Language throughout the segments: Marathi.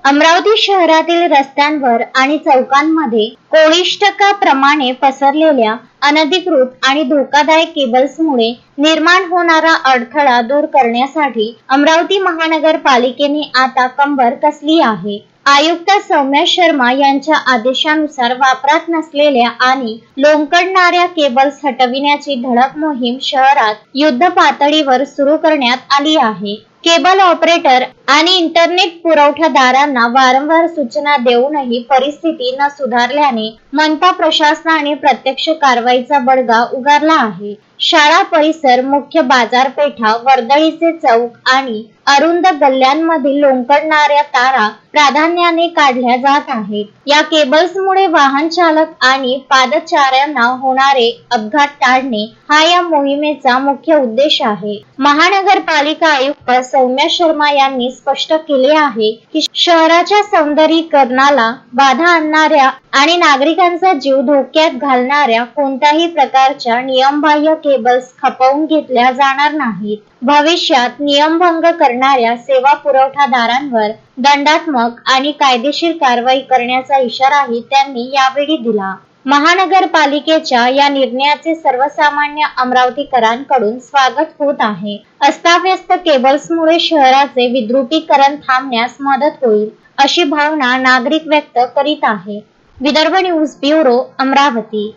अमरावती शहरातील रस्त्यांवर आणि चौकांमध्ये कोळिष्टकाप्रमाणे पसरलेल्या अनधिकृत आणि धोकादायक केबल्समुळे निर्माण होणारा अडथळा दूर करण्यासाठी अमरावती महानगरपालिकेने आता कंबर कसली आहे। आयुक्त सौम्या शर्मा यांच्या आदेशानुसार वापरात नसलेल्या आणि लोंबकळणाऱ्या केबल्स हटविण्याची धडक मोहीम शहरात युद्ध पातळीवर सुरू करण्यात आली आहे। केबल ऑपरेटर आणि इंटरनेट पुरवठादारांना वारंवार सूचना देऊनही परिस्थिती न सुधारल्याने मनपा प्रशासनाने प्रत्यक्ष कारवाईचा बडगा उगारला आहे। शाळा परिसर, मुख्य बाजारपेठा, वर्दळीचे चौक आणि अरुंद गल्ल्यांमधील लोंबकळणाऱ्या तारा प्राधान्याने काढल्या जात आहेत। या केबल्समुळे वाहन चालक आणि पादचाऱ्यांना होणारे अपघात टाळणे हा या मोहिमेचा मुख्य उद्देश आहे। महानगरपालिका आयुक्त सौम्या शर्मा यांनी स्पष्ट केले आहे की शहराच्या सौंदर्यीकरणाला बाधा आणणाऱ्या आणि नागरिकांचा जीव धोक्यात घालणाऱ्या कोणत्याही प्रकारच्या नियमबाह्य केबल्स खपवून घेतल्या जाणार नाहीत। भविष्यात नियमभंग करणाऱ्या सेवा पुरवठादारांवर दंडात्मक आणि कायदेशीर कारवाई करण्याचा इशाराही त्यांनी यावेळी दिला। महानगरपालिकेच्या या निर्णयाचे सर्वसामान्य अमरावतीकरांकडून स्वागत होत आहे। अस्ताव्यस्त केबल्समुळे शहराचे विद्रुपीकरण थांबण्यास मदत होईल अशी भावना नागरिक व्यक्त करीत आहे। Vidarbha news bureau, Amravati.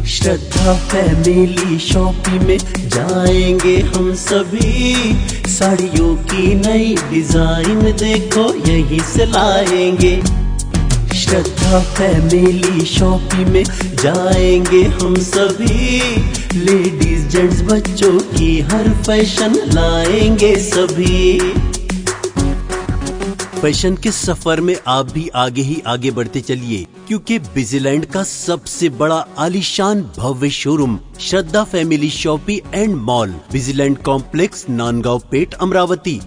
Shraddha family shopping में जाएंगे हम सभी, साड़ियों की नई डिजाइन देखो यहीं से लाएंगे। श्रद्धा फैमिली शॉपिंग में जाएंगे हम सभी, लेडीज जेंट्स बच्चों की हर फैशन लाएंगे सभी। फैशन के सफर में आप भी आगे ही आगे बढ़ते चलिए, क्योंकि बिजीलैंड का सबसे बड़ा आलीशान भव्य showroom Shraddha family shopping and mall, Busyland complex, Nandgaon Peth, Amravati.